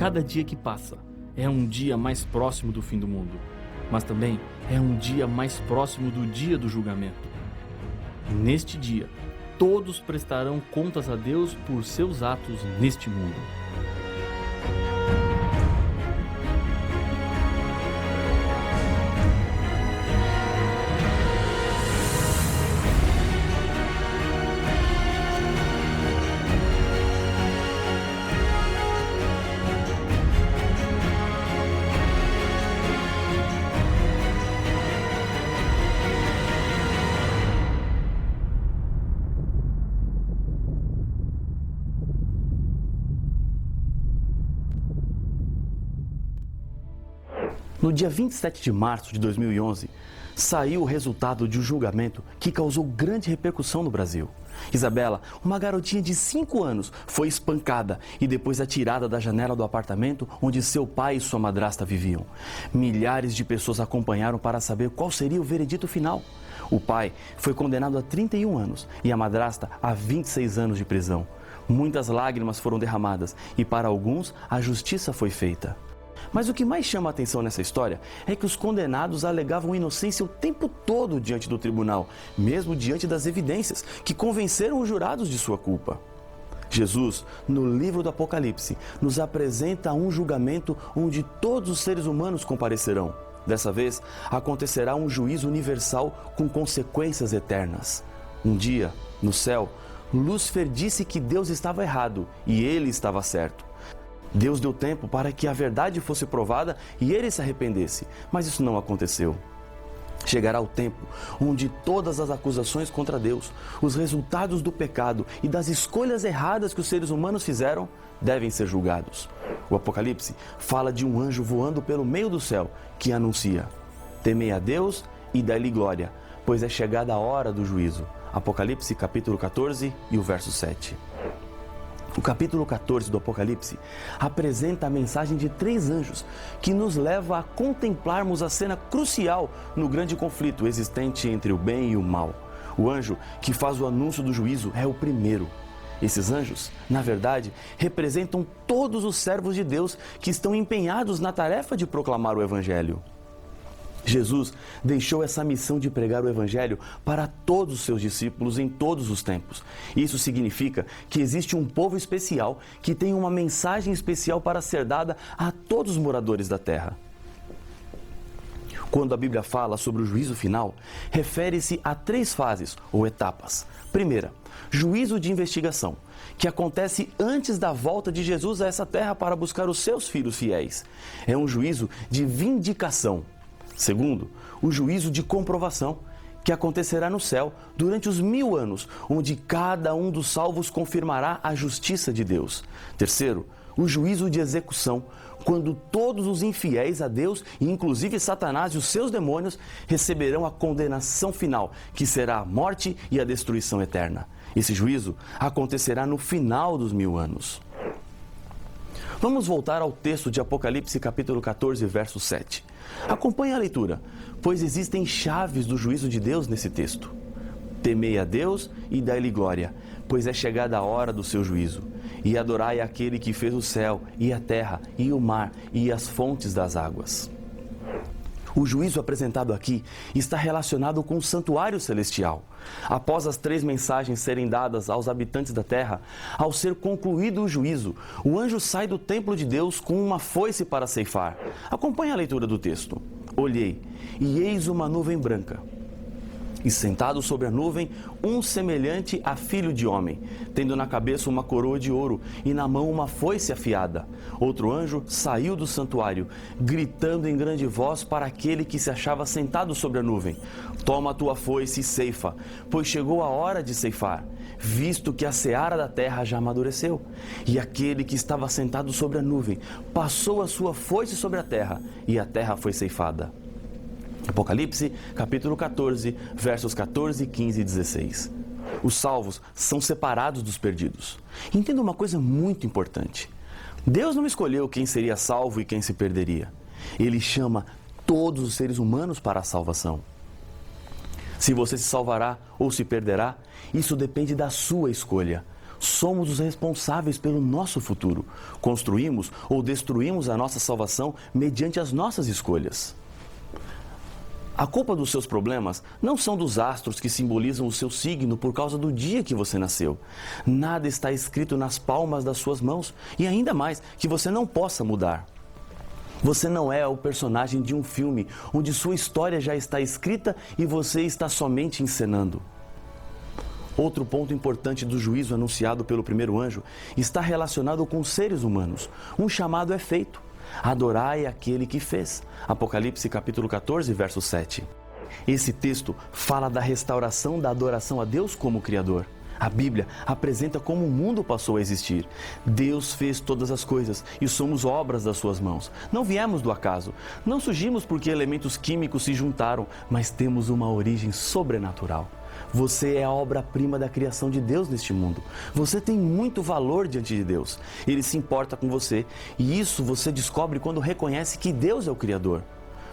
cada dia que passa é um dia mais próximo do fim do mundo, mas também é um dia mais próximo do dia do julgamento. E neste dia, todos prestarão contas a Deus por seus atos neste mundo. No dia 27 de março de 2011, saiu o resultado de um julgamento que causou grande repercussão no Brasil. Isabela, uma garotinha de 5 anos, foi espancada e depois atirada da janela do apartamento onde seu pai e sua madrasta viviam. Milhares de pessoas acompanharam para saber qual seria o veredito final. O pai foi condenado a 31 anos e a madrasta a 26 anos de prisão. Muitas lágrimas foram derramadas e para alguns a justiça foi feita. Mas o que mais chama a atenção nessa história é que os condenados alegavam inocência o tempo todo diante do tribunal, mesmo diante das evidências que convenceram os jurados de sua culpa. Jesus, no livro do Apocalipse, nos apresenta um julgamento onde todos os seres humanos comparecerão. Dessa vez, acontecerá um juízo universal com consequências eternas. Um dia, no céu, Lúcifer disse que Deus estava errado e ele estava certo. Deus deu tempo para que a verdade fosse provada e ele se arrependesse, mas isso não aconteceu. Chegará o tempo onde todas as acusações contra Deus, os resultados do pecado e das escolhas erradas que os seres humanos fizeram, devem ser julgados. O Apocalipse fala de um anjo voando pelo meio do céu que anuncia: temei a Deus e dai-lhe glória, pois é chegada a hora do juízo. Apocalipse capítulo 14 e o verso 7. O capítulo 14 do Apocalipse apresenta a mensagem de 3 anjos que nos leva a contemplarmos a cena crucial no grande conflito existente entre o bem e o mal. O anjo que faz o anúncio do juízo é o primeiro. Esses anjos, na verdade, representam todos os servos de Deus que estão empenhados na tarefa de proclamar o Evangelho. Jesus deixou essa missão de pregar o Evangelho para todos os seus discípulos em todos os tempos. Isso significa que existe um povo especial que tem uma mensagem especial para ser dada a todos os moradores da terra. Quando a Bíblia fala sobre o juízo final, refere-se a 3 fases ou etapas. Primeira, juízo de investigação, que acontece antes da volta de Jesus a essa terra para buscar os seus filhos fiéis. É um juízo de vindicação. Segundo, o juízo de comprovação, que acontecerá no céu durante os 1000 anos, onde cada um dos salvos confirmará a justiça de Deus. Terceiro, o juízo de execução, quando todos os infiéis a Deus, e inclusive Satanás e os seus demônios, receberão a condenação final, que será a morte e a destruição eterna. Esse juízo acontecerá no final dos 1000 anos. Vamos voltar ao texto de Apocalipse capítulo 14, verso 7. Acompanhe a leitura, pois existem chaves do juízo de Deus nesse texto. Temei a Deus e dai-lhe glória, pois é chegada a hora do seu juízo. E adorai aquele que fez o céu e a terra e o mar e as fontes das águas. O juízo apresentado aqui está relacionado com o santuário celestial. Após as 3 mensagens serem dadas aos habitantes da terra, ao ser concluído o juízo, o anjo sai do templo de Deus com uma foice para ceifar. Acompanhe a leitura do texto. Olhei, e eis uma nuvem branca. E sentado sobre a nuvem, um semelhante a filho de homem, tendo na cabeça uma coroa de ouro e na mão uma foice afiada. Outro anjo saiu do santuário, gritando em grande voz para aquele que se achava sentado sobre a nuvem: toma a tua foice e ceifa, pois chegou a hora de ceifar, visto que a seara da terra já amadureceu. E aquele que estava sentado sobre a nuvem passou a sua foice sobre a terra, e a terra foi ceifada. Apocalipse, capítulo 14, versos 14, 15 e 16. Os salvos são separados dos perdidos. Entenda uma coisa muito importante. Deus não escolheu quem seria salvo e quem se perderia. Ele chama todos os seres humanos para a salvação. Se você se salvará ou se perderá, isso depende da sua escolha. Somos os responsáveis pelo nosso futuro. Construímos ou destruímos a nossa salvação mediante as nossas escolhas. A culpa dos seus problemas não são dos astros que simbolizam o seu signo por causa do dia que você nasceu. Nada está escrito nas palmas das suas mãos e ainda mais que você não possa mudar. Você não é o personagem de um filme onde sua história já está escrita e você está somente encenando. Outro ponto importante do juízo anunciado pelo primeiro anjo está relacionado com seres humanos. Um chamado é feito: adorai aquele que fez. Apocalipse capítulo 14, verso 7. Esse texto fala da restauração da adoração a Deus como Criador. A Bíblia apresenta como o mundo passou a existir. Deus fez todas as coisas e somos obras das suas mãos. Não viemos do acaso, não surgimos porque elementos químicos se juntaram, mas temos uma origem sobrenatural. Você é a obra-prima da criação de Deus neste mundo. Você tem muito valor diante de Deus. Ele se importa com você e isso você descobre quando reconhece que Deus é o Criador.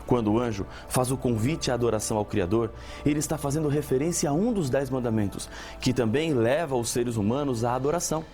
Quando o anjo faz o convite à adoração ao Criador, ele está fazendo referência a um dos 10 mandamentos, que também leva os seres humanos à adoração.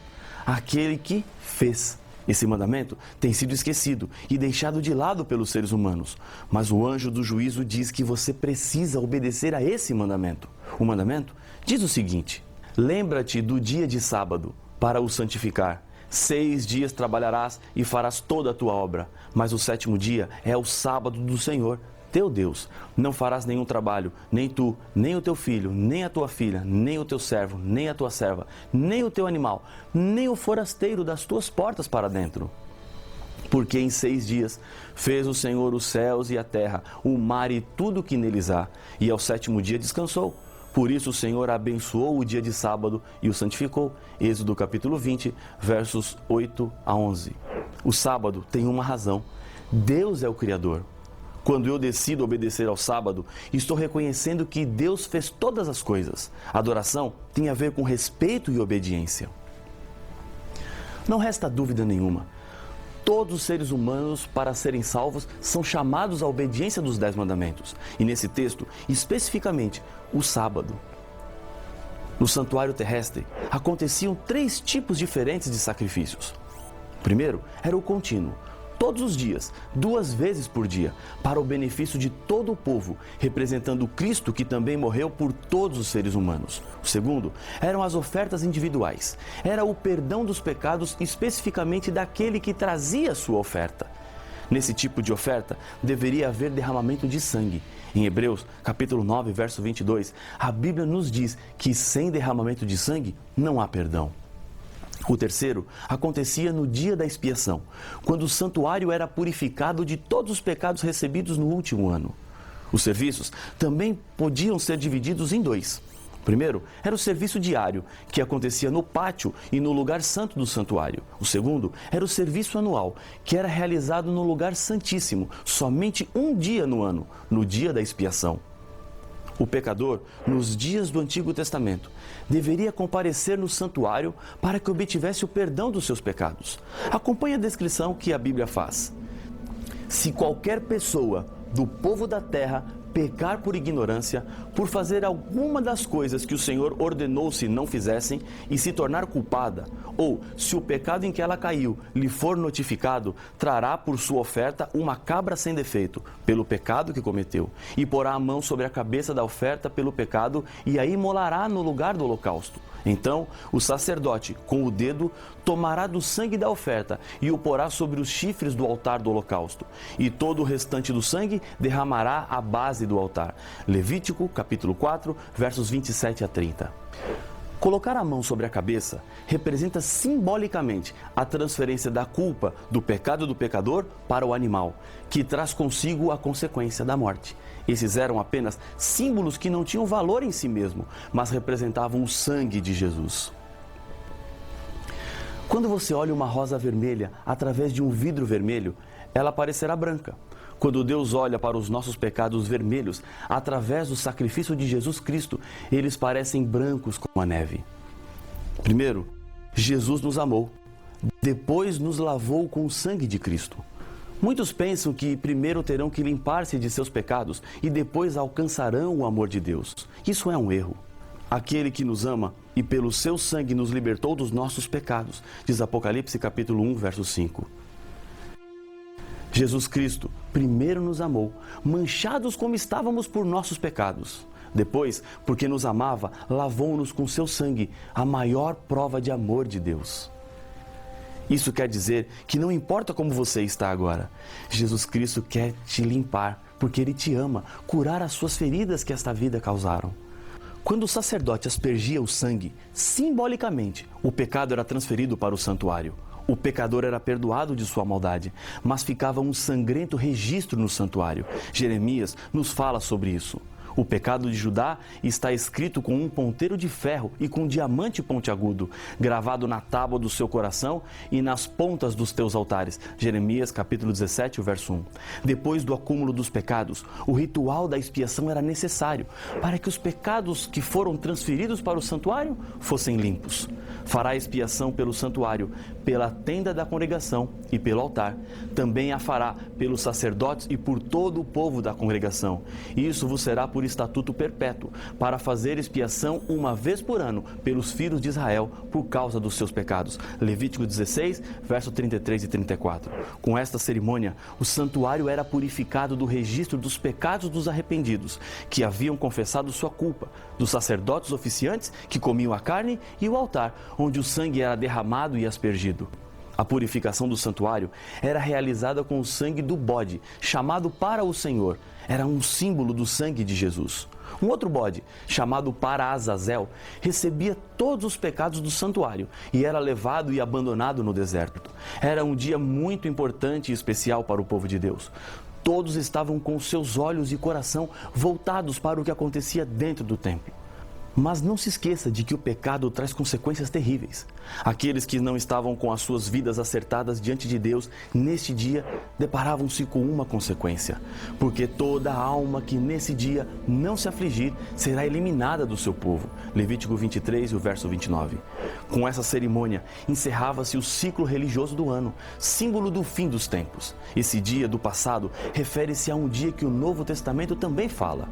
Aquele que fez. Esse mandamento tem sido esquecido e deixado de lado pelos seres humanos. Mas o anjo do juízo diz que você precisa obedecer a esse mandamento. O mandamento diz o seguinte: lembra-te do dia de sábado para o santificar. 6 dias trabalharás e farás toda a tua obra, mas o 7º dia é o sábado do Senhor, teu Deus. Não farás nenhum trabalho, nem tu, nem o teu filho, nem a tua filha, nem o teu servo, nem a tua serva, nem o teu animal, nem o forasteiro das tuas portas para dentro. Porque em 6 dias fez o Senhor os céus e a terra, o mar e tudo que neles há, e ao 7º dia descansou. Por isso o Senhor abençoou o dia de sábado e o santificou. Êxodo capítulo 20, versos 8 a 11. O sábado tem uma razão. Deus é o Criador. Quando eu decido obedecer ao sábado, estou reconhecendo que Deus fez todas as coisas. Adoração tem a ver com respeito e obediência. Não resta dúvida nenhuma. Todos os seres humanos, para serem salvos, são chamados à obediência dos 10 mandamentos. E nesse texto, especificamente, o sábado. No santuário terrestre, aconteciam 3 tipos diferentes de sacrifícios. O primeiro era o contínuo, todos os dias, 2 vezes por dia, para o benefício de todo o povo, representando Cristo que também morreu por todos os seres humanos. O segundo eram as ofertas individuais. Era o perdão dos pecados especificamente daquele que trazia a sua oferta. Nesse tipo de oferta, deveria haver derramamento de sangue. Em Hebreus, capítulo 9, verso 22, a Bíblia nos diz que sem derramamento de sangue não há perdão. O terceiro acontecia no dia da expiação, quando o santuário era purificado de todos os pecados recebidos no último ano. Os serviços também podiam ser divididos em 2. O primeiro era o serviço diário, que acontecia no pátio e no lugar santo do santuário. O segundo era o serviço anual, que era realizado no lugar santíssimo, somente um dia no ano, no dia da expiação. O pecador, nos dias do Antigo Testamento, deveria comparecer no santuário para que obtivesse o perdão dos seus pecados. Acompanhe a descrição que a Bíblia faz. Se qualquer pessoa do povo da terra pecar por ignorância, por fazer alguma das coisas que o Senhor ordenou se não fizessem e se tornar culpada, ou se o pecado em que ela caiu lhe for notificado, trará por sua oferta uma cabra sem defeito, pelo pecado que cometeu, e porá a mão sobre a cabeça da oferta pelo pecado e a imolará no lugar do holocausto. Então, o sacerdote, com o dedo, tomará do sangue da oferta e o porá sobre os chifres do altar do holocausto. E todo o restante do sangue derramará à base do altar. Levítico, capítulo 4, versos 27 a 30. Colocar a mão sobre a cabeça representa simbolicamente a transferência da culpa do pecado do pecador para o animal, que traz consigo a consequência da morte. Esses eram apenas símbolos que não tinham valor em si mesmo, mas representavam o sangue de Jesus. Quando você olha uma rosa vermelha através de um vidro vermelho, ela parecerá branca. Quando Deus olha para os nossos pecados vermelhos, através do sacrifício de Jesus Cristo, eles parecem brancos como a neve. Primeiro, Jesus nos amou. Depois nos lavou com o sangue de Cristo. Muitos pensam que primeiro terão que limpar-se de seus pecados e depois alcançarão o amor de Deus. Isso é um erro. aquele que nos ama e pelo seu sangue nos libertou dos nossos pecados, diz Apocalipse capítulo 1, verso 5. Jesus Cristo primeiro nos amou, manchados como estávamos por nossos pecados. Depois, porque nos amava, lavou-nos com seu sangue, a maior prova de amor de Deus. Isso quer dizer que não importa como você está agora, Jesus Cristo quer te limpar, porque Ele te ama, curar as suas feridas que esta vida causaram. Quando o sacerdote aspergia o sangue, simbolicamente, o pecado era transferido para o santuário. O pecador era perdoado de sua maldade, mas ficava um sangrento registro no santuário. Jeremias nos fala sobre isso. O pecado de Judá está escrito com um ponteiro de ferro e com um diamante pontiagudo, gravado na tábua do seu coração e nas pontas dos teus altares. Jeremias capítulo 17, verso 1. Depois do acúmulo dos pecados, o ritual da expiação era necessário para que os pecados que foram transferidos para o santuário fossem limpos. Fará expiação pelo santuário, pela tenda da congregação e pelo altar. Também a fará pelos sacerdotes e por todo o povo da congregação. Isso vos será por estatuto perpétuo, para fazer expiação uma vez por ano pelos filhos de Israel por causa dos seus pecados. Levítico 16, verso 33 e 34. Com esta cerimônia, o santuário era purificado do registro dos pecados dos arrependidos, que haviam confessado sua culpa, dos sacerdotes oficiantes que comiam a carne e o altar, onde o sangue era derramado e aspergido. A purificação do santuário era realizada com o sangue do bode, chamado para o Senhor. Era um símbolo do sangue de Jesus. Um outro bode, chamado para Azazel, recebia todos os pecados do santuário e era levado e abandonado no deserto. Era um dia muito importante e especial para o povo de Deus. Todos estavam com seus olhos e coração voltados para o que acontecia dentro do templo. Mas não se esqueça de que o pecado traz consequências terríveis. Aqueles que não estavam com as suas vidas acertadas diante de Deus, neste dia, deparavam-se com uma consequência. Porque toda alma que nesse dia não se afligir, será eliminada do seu povo. Levítico 23, o verso 29. Com essa cerimônia, encerrava-se o ciclo religioso do ano, símbolo do fim dos tempos. Esse dia do passado refere-se a um dia que o Novo Testamento também fala.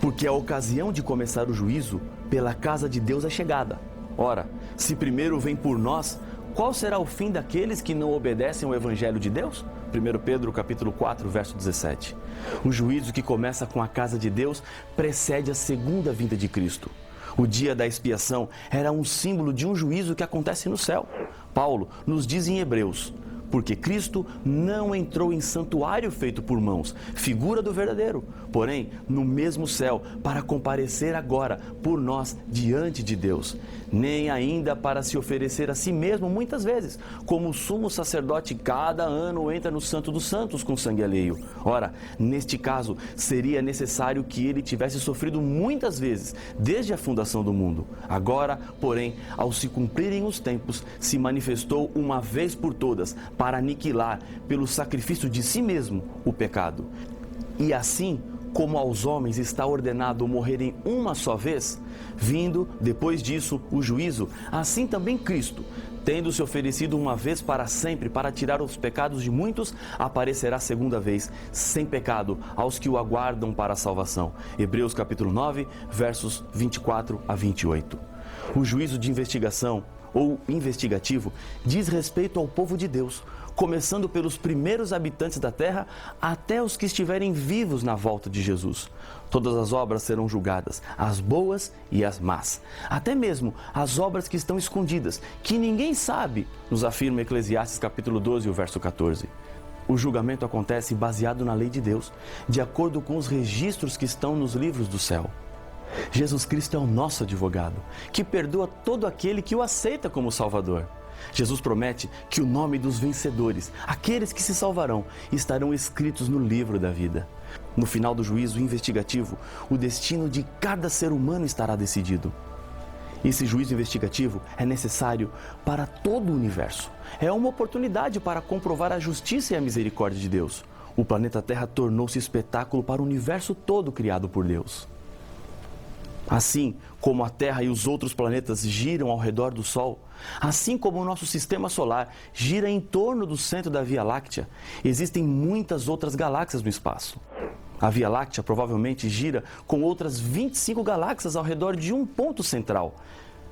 Porque a ocasião de começar o juízo pela casa de Deus é chegada. Ora, se primeiro vem por nós, qual será o fim daqueles que não obedecem ao Evangelho de Deus? 1 Pedro capítulo 4, verso 17. O juízo que começa com a casa de Deus precede a segunda vinda de Cristo. O dia da expiação era um símbolo de um juízo que acontece no céu. Paulo nos diz em Hebreus: porque Cristo não entrou em santuário feito por mãos, figura do verdadeiro, porém no mesmo céu, para comparecer agora por nós diante de Deus, nem ainda para se oferecer a si mesmo muitas vezes, como o sumo sacerdote cada ano entra no Santo dos Santos com sangue alheio. Ora, neste caso, seria necessário que ele tivesse sofrido muitas vezes, desde a fundação do mundo. Agora, porém, ao se cumprirem os tempos, se manifestou uma vez por todas, para aniquilar, pelo sacrifício de si mesmo, o pecado. E assim, como aos homens está ordenado morrerem uma só vez, vindo, depois disso, o juízo, assim também Cristo, tendo se oferecido uma vez para sempre para tirar os pecados de muitos, aparecerá segunda vez, sem pecado, aos que o aguardam para a salvação. Hebreus capítulo 9, versos 24 a 28. O juízo de investigação, ou investigativo, diz respeito ao povo de Deus, começando pelos primeiros habitantes da terra até os que estiverem vivos na volta de Jesus. Todas as obras serão julgadas, as boas e as más. Até mesmo as obras que estão escondidas, que ninguém sabe, nos afirma Eclesiastes capítulo 12, o verso 14. O julgamento acontece baseado na lei de Deus, de acordo com os registros que estão nos livros do céu. Jesus Cristo é o nosso advogado, que perdoa todo aquele que o aceita como Salvador. Jesus promete que o nome dos vencedores, aqueles que se salvarão, estarão escritos no livro da vida. No final do juízo investigativo, o destino de cada ser humano estará decidido. Esse juízo investigativo é necessário para todo o universo. É uma oportunidade para comprovar a justiça e a misericórdia de Deus. O planeta Terra tornou-se espetáculo para o universo todo criado por Deus. Assim como a Terra e os outros planetas giram ao redor do Sol, assim como o nosso sistema solar gira em torno do centro da Via Láctea, existem muitas outras galáxias no espaço. A Via Láctea provavelmente gira com outras 25 galáxias ao redor de um ponto central.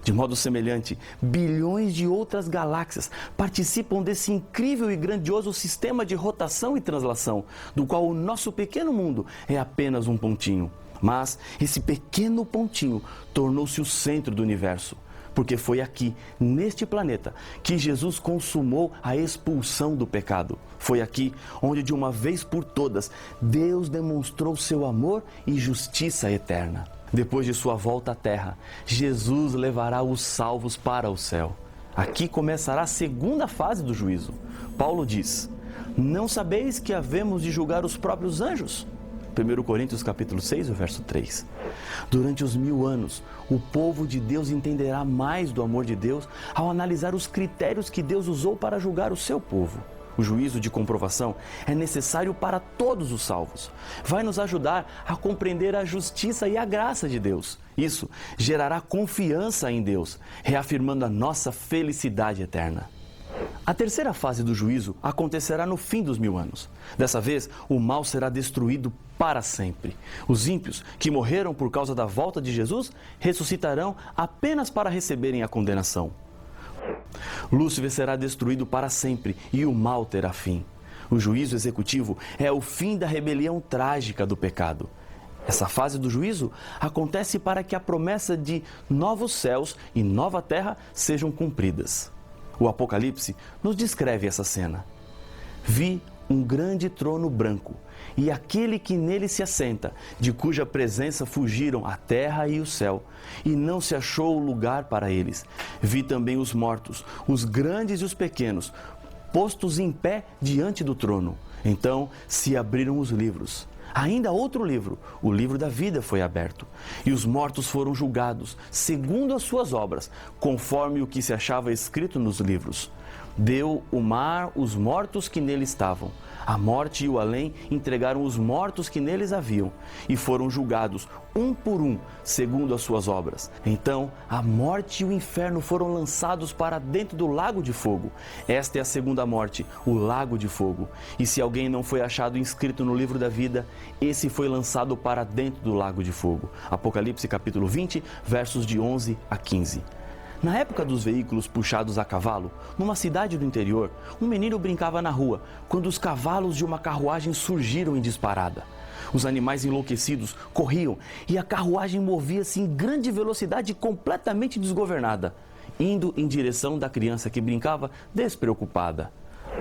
De modo semelhante, bilhões de outras galáxias participam desse incrível e grandioso sistema de rotação e translação, do qual o nosso pequeno mundo é apenas um pontinho. Mas esse pequeno pontinho tornou-se o centro do universo, porque foi aqui, neste planeta, que Jesus consumou a expulsão do pecado. Foi aqui onde, de uma vez por todas, Deus demonstrou seu amor e justiça eterna. Depois de sua volta à terra, Jesus levará os salvos para o céu. Aqui começará a segunda fase do juízo. Paulo diz: não sabeis que havemos de julgar os próprios anjos? 1 Coríntios capítulo 6, o verso 3. Durante os 1000 anos, o povo de Deus entenderá mais do amor de Deus ao analisar os critérios que Deus usou para julgar o seu povo. O juízo de comprovação é necessário para todos os salvos. Vai nos ajudar a compreender a justiça e a graça de Deus. Isso gerará confiança em Deus, reafirmando a nossa felicidade eterna. A terceira fase do juízo acontecerá no fim dos 1000 anos. Dessa vez, o mal será destruído para sempre. Os ímpios, que morreram por causa da volta de Jesus, ressuscitarão apenas para receberem a condenação. Lúcifer será destruído para sempre e o mal terá fim. O juízo executivo é o fim da rebelião trágica do pecado. Essa fase do juízo acontece para que a promessa de novos céus e nova terra sejam cumpridas. O Apocalipse nos descreve essa cena. Vi um grande trono branco e aquele que nele se assenta, de cuja presença fugiram a terra e o céu, e não se achou lugar para eles. Vi também os mortos, os grandes e os pequenos, postos em pé diante do trono. Então se abriram os livros. Ainda outro livro, o livro da vida, foi aberto. E os mortos foram julgados, segundo as suas obras, conforme o que se achava escrito nos livros. Deu o mar os mortos que nele estavam. A morte e o além entregaram os mortos que neles haviam, e foram julgados, um por um, segundo as suas obras. Então, a morte e o inferno foram lançados para dentro do lago de fogo. Esta é a segunda morte, o lago de fogo. E se alguém não foi achado inscrito no livro da vida, esse foi lançado para dentro do lago de fogo. Apocalipse capítulo 20, versos de 11 a 15. Na época dos veículos puxados a cavalo, numa cidade do interior, um menino brincava na rua, quando os cavalos de uma carruagem surgiram em disparada. Os animais enlouquecidos corriam e a carruagem movia-se em grande velocidade, completamente desgovernada, indo em direção da criança que brincava despreocupada.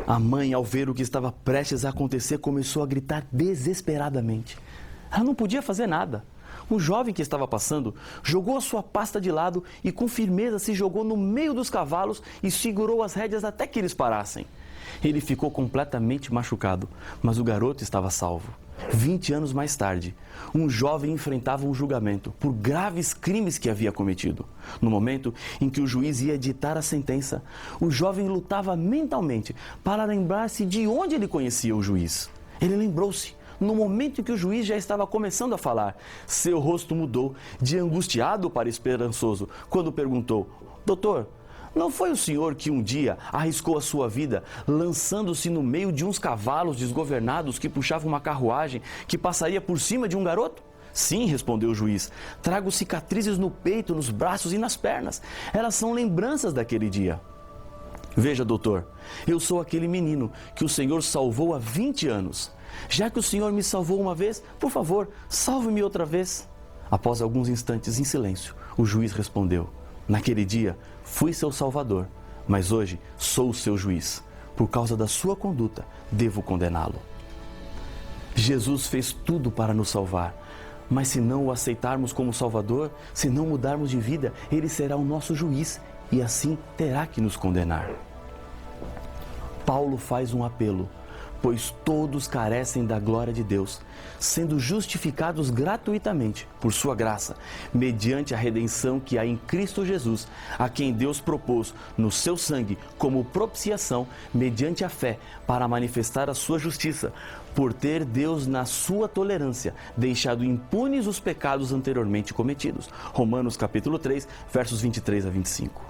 A mãe, ao ver o que estava prestes a acontecer, começou a gritar desesperadamente. Ela não podia fazer nada. Um jovem que estava passando jogou a sua pasta de lado e com firmeza se jogou no meio dos cavalos e segurou as rédeas até que eles parassem. Ele ficou completamente machucado, mas o garoto estava salvo. 20 anos mais tarde, um jovem enfrentava um julgamento por graves crimes que havia cometido. No momento em que o juiz ia ditar a sentença, o jovem lutava mentalmente para lembrar-se de onde ele conhecia o juiz. Ele lembrou-se. No momento em que o juiz já estava começando a falar, seu rosto mudou, de angustiado para esperançoso, quando perguntou: doutor, não foi o senhor que um dia arriscou a sua vida lançando-se no meio de uns cavalos desgovernados que puxavam uma carruagem que passaria por cima de um garoto? Sim, respondeu o juiz. Trago cicatrizes no peito, nos braços e nas pernas. Elas são lembranças daquele dia. Veja, doutor, eu sou aquele menino que o senhor salvou há 20 anos. Já que o senhor me salvou uma vez, por favor, salve-me outra vez. Após alguns instantes em silêncio, o juiz respondeu: naquele dia fui seu salvador, mas hoje sou o seu juiz. Por causa da sua conduta, devo condená-lo. Jesus fez tudo para nos salvar, mas se não o aceitarmos como Salvador, se não mudarmos de vida, ele será o nosso juiz e assim terá que nos condenar. Paulo faz um apelo: pois todos carecem da glória de Deus, sendo justificados gratuitamente por sua graça, mediante a redenção que há em Cristo Jesus, a quem Deus propôs no seu sangue como propiciação, mediante a fé, para manifestar a sua justiça, por ter Deus, na sua tolerância, deixado impunes os pecados anteriormente cometidos. Romanos capítulo 3, versos 23 a 25.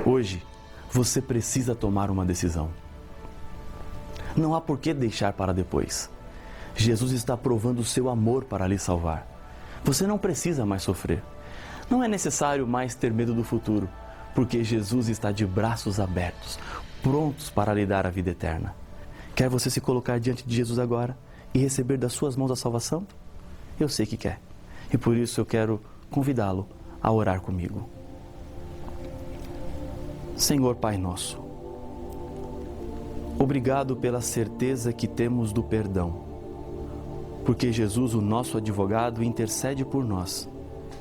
Hoje, você precisa tomar uma decisão. Não há por que deixar para depois. Jesus está provando o seu amor para lhe salvar. Você não precisa mais sofrer. Não é necessário mais ter medo do futuro, porque Jesus está de braços abertos, prontos para lhe dar a vida eterna. Quer você se colocar diante de Jesus agora e receber das suas mãos a salvação? Eu sei que quer. E por isso eu quero convidá-lo a orar comigo. Senhor Pai nosso, obrigado pela certeza que temos do perdão, porque Jesus, o nosso advogado, intercede por nós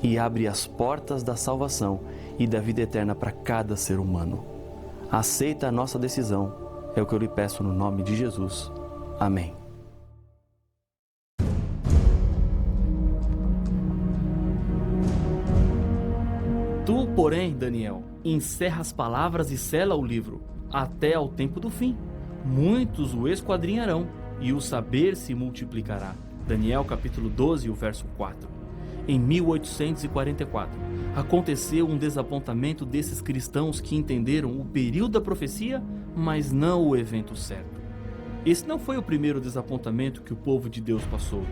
e abre as portas da salvação e da vida eterna para cada ser humano. Aceita a nossa decisão, é o que eu lhe peço no nome de Jesus. Amém. Tu, porém, Daniel, encerra as palavras e sela o livro, até ao tempo do fim. Muitos o esquadrinharão, e o saber se multiplicará. Daniel capítulo 12, o verso 4. Em 1844, aconteceu um desapontamento desses cristãos que entenderam o período da profecia, mas não o evento certo. Esse não foi o primeiro desapontamento que o povo de Deus passou.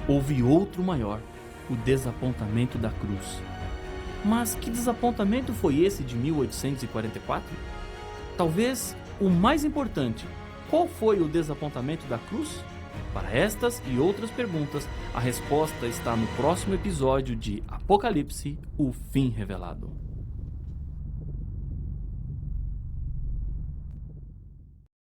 Houve outro maior, o desapontamento da cruz. Mas que desapontamento foi esse de 1844? Talvez o mais importante. Qual foi o desapontamento da cruz? Para estas e outras perguntas, a resposta está no próximo episódio de Apocalipse, o fim revelado.